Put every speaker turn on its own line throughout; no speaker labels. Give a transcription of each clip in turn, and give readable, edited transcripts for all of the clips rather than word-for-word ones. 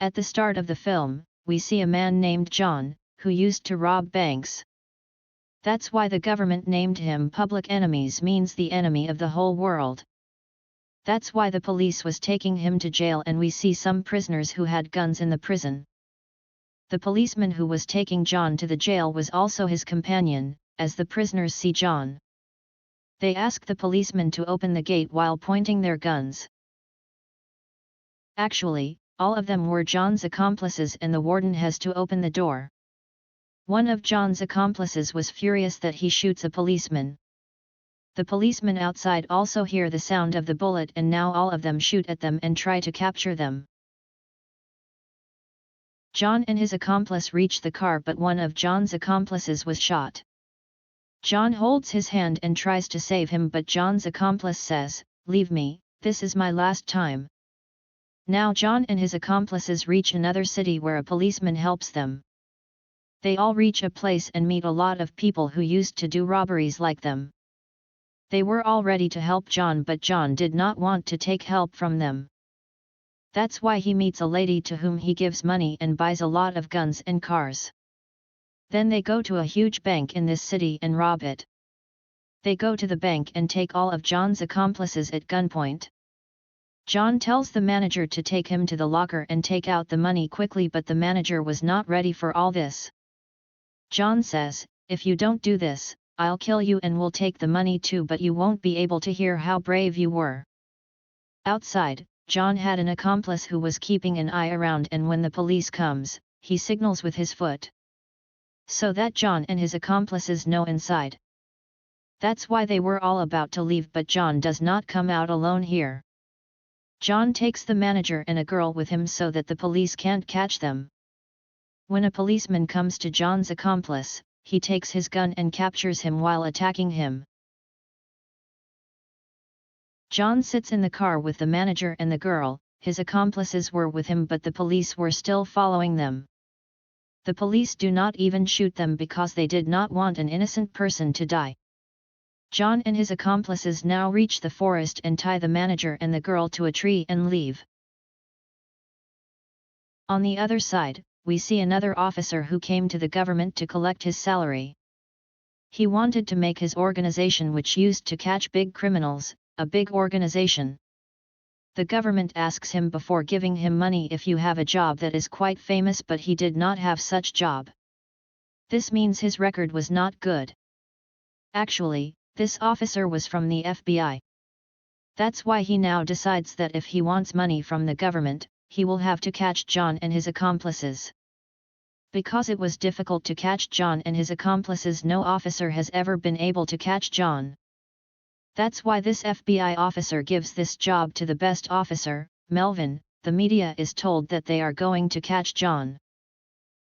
At the start of the film, we see a man named John, who used to rob banks. That's why the government named him Public Enemies, means the enemy of the whole world. That's why the police was taking him to jail, and we see some prisoners who had guns in the prison. The policeman who was taking John to the jail was also his companion, as the prisoners see John. They ask the policeman to open the gate while pointing their guns. Actually, all of them were John's accomplices, and the warden has to open the door. One of John's accomplices was furious that he shoots a policeman. The policemen outside also hear the sound of the bullet, and now all of them shoot at them and try to capture them. John and his accomplice reach the car, but one of John's accomplices was shot. John holds his hand and tries to save him, but John's accomplice says, "Leave me, this is my last time." Now John and his accomplices reach another city where a policeman helps them. They all reach a place and meet a lot of people who used to do robberies like them. They were all ready to help John, but John did not want to take help from them. That's why he meets a lady to whom he gives money and buys a lot of guns and cars. Then they go to a huge bank in this city and rob it. They go to the bank and take all of John's accomplices at gunpoint. John tells the manager to take him to the locker and take out the money quickly, but the manager was not ready for all this. John says, "If you don't do this, I'll kill you and will take the money too, but you won't be able to hear how brave you were." Outside, John had an accomplice who was keeping an eye around, and when the police comes, he signals with his foot, so that John and his accomplices know inside. That's why they were all about to leave, but John does not come out alone here. John takes the manager and a girl with him so that the police can't catch them. When a policeman comes to John's accomplice, he takes his gun and captures him while attacking him. John sits in the car with the manager and the girl. His accomplices were with him, but the police were still following them. The police do not even shoot them because they did not want an innocent person to die. John and his accomplices now reach the forest and tie the manager and the girl to a tree and leave. On the other side, we see another officer who came to the government to collect his salary. He wanted to make his organization, which used to catch big criminals, a big organization. The government asks him before giving him money if you have a job that is quite famous, but he did not have such job. This means his record was not good. Actually, this officer was from the FBI. That's why he now decides that if he wants money from the government, he will have to catch John and his accomplices. Because it was difficult to catch John and his accomplices, no officer has ever been able to catch John. That's why this FBI officer gives this job to the best officer, Melvin. The media is told that they are going to catch John.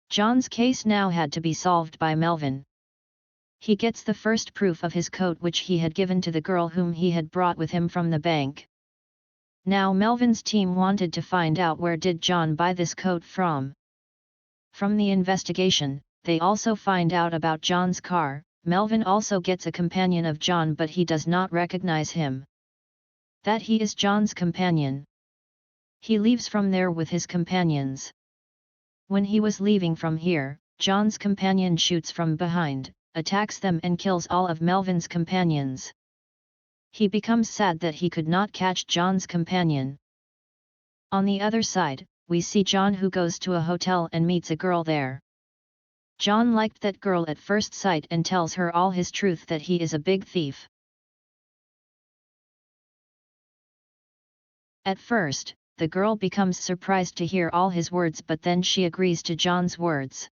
John's case now had to be solved by Melvin. He gets the first proof of his coat, which he had given to the girl whom he had brought with him from the bank. Now Melvin's team wanted to find out where did John buy this coat from. From the investigation, they also find out about John's car. Melvin also gets a companion of John, but he does not recognize him. That he is John's companion. He leaves from there with his companions. When he was leaving from here, John's companion shoots from behind, attacks them and kills all of Melvin's companions. He becomes sad that he could not catch John's companion. On the other side, we see John, who goes to a hotel and meets a girl there. John liked that girl at first sight and tells her all his truth, that he is a big thief. At first, the girl becomes surprised to hear all his words, but then she agrees to John's words.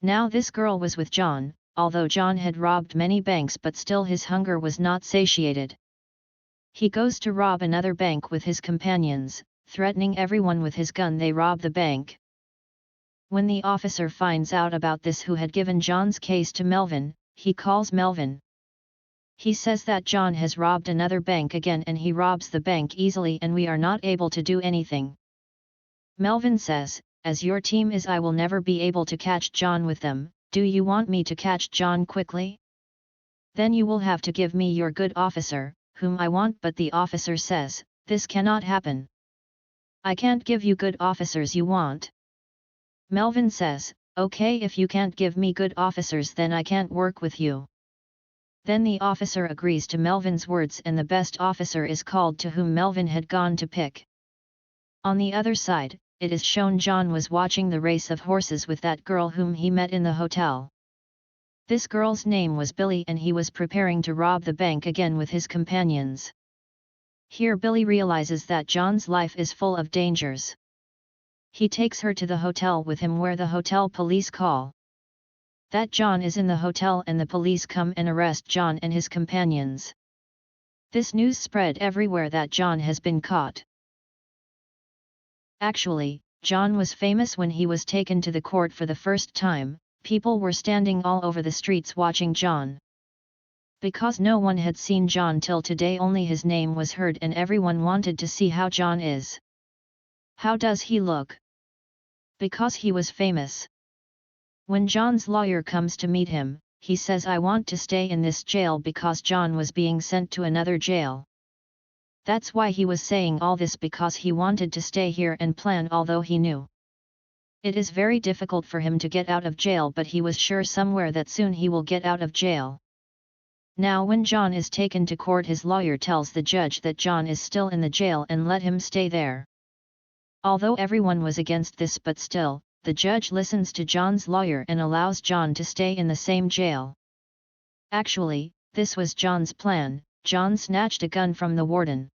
Now this girl was with John, although John had robbed many banks, but still his hunger was not satiated. He goes to rob another bank with his companions, threatening everyone with his gun. They rob the bank. When the officer finds out about this, who had given John's case to Melvin, he calls Melvin. He says that John has robbed another bank again, and he robs the bank easily and we are not able to do anything. Melvin says, "As your team is, I will never be able to catch John with them. Do you want me to catch John quickly? Then you will have to give me your good officer, whom I want." But the officer says, "This cannot happen. I can't give you good officers you want. Melvin says, okay, if you can't give me good officers then I can't work with you. Then the officer agrees to Melvin's words and the best officer is called to whom Melvin had gone to pick. On the other side, it is shown John was watching the race of horses with that girl whom he met in the hotel. This girl's name was Billy and he was preparing to rob the bank again with his companions. Here Billy realizes that John's life is full of dangers. He takes her to the hotel with him where the hotel police call that John is in the hotel and the police come and arrest John and his companions. This news spread everywhere that John has been caught. Actually, John was famous when he was taken to the court for the first time. People were standing all over the streets watching John. Because no one had seen John till today, only his name was heard and everyone wanted to see how John is. How does he look? Because he was famous. When John's lawyer comes to meet him, he says, I want to stay in this jail because John was being sent to another jail. That's why he was saying all this, because he wanted to stay here and plan, although he knew it is very difficult for him to get out of jail, but he was sure somewhere that soon he will get out of jail. Now when John is taken to court, his lawyer tells the judge that John is still in the jail and let him stay there. Although everyone was against this, but still, the judge listens to John's lawyer and allows John to stay in the same jail. Actually, this was John's plan. John snatched a gun from the warden.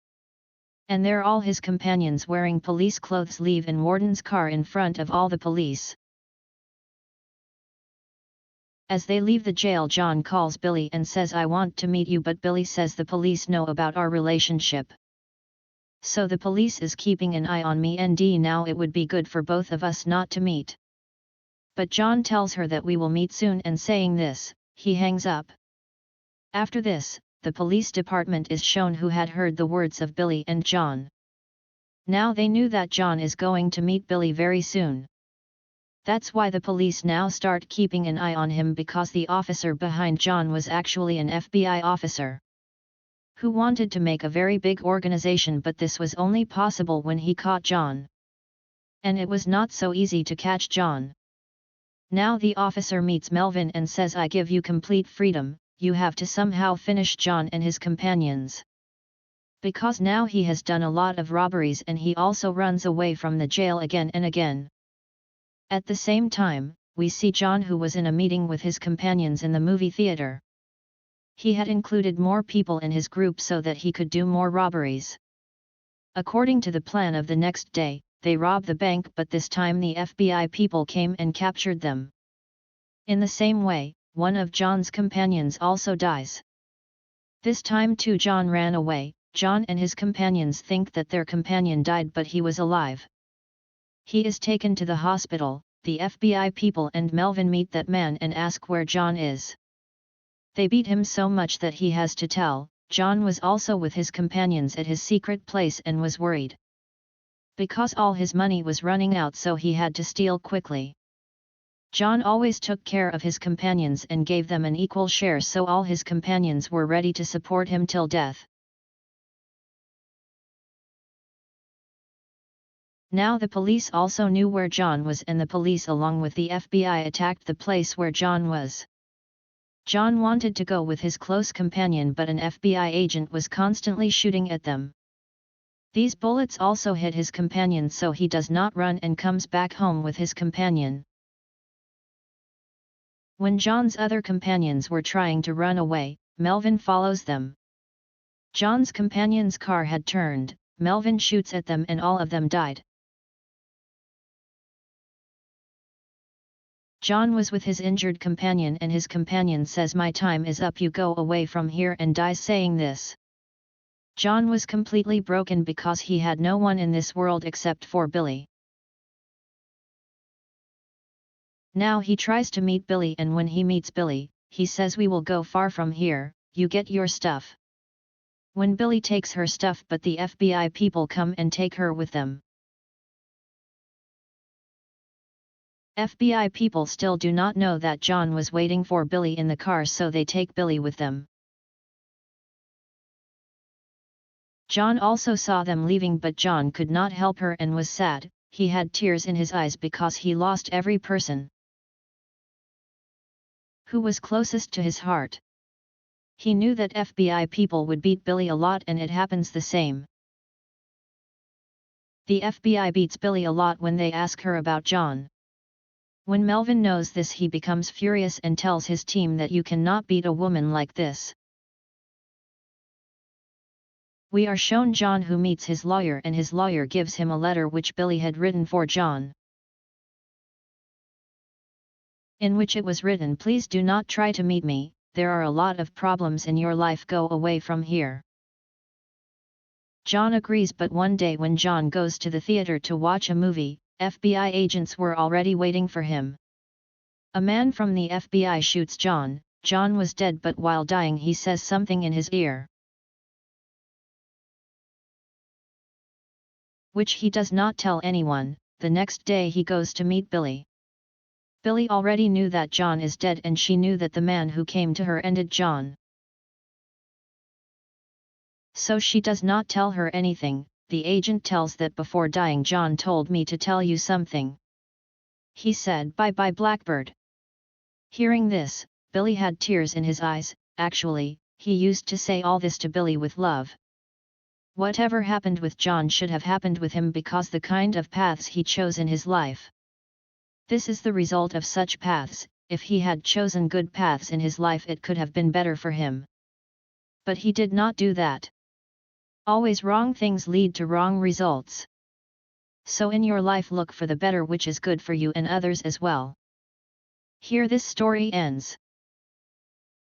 And there all his companions wearing police clothes leave in warden's car in front of all the police. As they leave the jail, John calls Billy and says, I want to meet you, but Billy says the police know about our relationship. So the police is keeping an eye on me and now it would be good for both of us not to meet. But John tells her that we will meet soon, and saying this, he hangs up. After this, the police department is shown who had heard the words of Billy and John. Now they knew that John is going to meet Billy very soon. That's why the police now start keeping an eye on him, because the officer behind John was actually an FBI officer who wanted to make a very big organization, but this was only possible when he caught John. And it was not so easy to catch John. Now the officer meets Melvin and says, I give you complete freedom, you have to somehow finish John and his companions. Because now he has done a lot of robberies and he also runs away from the jail again and again. At the same time, we see John, who was in a meeting with his companions in the movie theater. He had included more people in his group so that he could do more robberies. According to the plan of the next day, they robbed the bank, but this time the FBI people came and captured them. In the same way, one of John's companions also dies. This time too John ran away. John and his companions think that their companion died, but he was alive. He is taken to the hospital. The FBI people and Melvin meet that man and ask where John is. They beat him so much that he has to tell. John was also with his companions at his secret place and was worried, because all his money was running out, so he had to steal quickly. John always took care of his companions and gave them an equal share, so all his companions were ready to support him till death. Now the police also knew where John was, and the police along with the FBI attacked the place where John was. John wanted to go with his close companion, but an FBI agent was constantly shooting at them. These bullets also hit his companion, so he does not run and comes back home with his companion. When John's other companions were trying to run away, Melvin follows them. John's companion's car had turned, Melvin shoots at them and all of them died. John was with his injured companion and his companion says, my time is up, you go away from here, and dies saying this. John was completely broken because he had no one in this world except for Billy. Now he tries to meet Billy, and when he meets Billy, he says, we will go far from here, you get your stuff. When Billy takes her stuff, but the FBI people come and take her with them. FBI people still do not know that John was waiting for Billy in the car, so they take Billy with them. John also saw them leaving, but John could not help her and was sad. He had tears in his eyes because he lost every person who was closest to his heart. He knew that FBI people would beat Billy a lot, and it happens the same. The FBI beats Billy a lot when they ask her about John. When Melvin knows this, he becomes furious and tells his team that you cannot beat a woman like this. We are shown John who meets his lawyer, and his lawyer gives him a letter which Billy had written for John, in which it was written, "Please do not try to meet me, there are a lot of problems in your life, go away from here." John agrees, but one day when John goes to the theater to watch a movie, FBI agents were already waiting for him. A man from the FBI shoots John. John was dead, but while dying he says something in his ear, which he does not tell anyone. The next day he goes to meet Billy. Billy already knew that John is dead, and she knew that the man who came to her ended John. So she does not tell her anything. The agent tells that before dying, John told me to tell you something. He said, "Bye-bye, Blackbird." Hearing this, Billy had tears in his eyes. Actually, he used to say all this to Billy with love. Whatever happened with John should have happened with him, because the kind of paths he chose in his life. This is the result of such paths. If he had chosen good paths in his life, it could have been better for him. But he did not do that. Always wrong things lead to wrong results. So in your life, look for the better which is good for you and others as well. Here this story ends.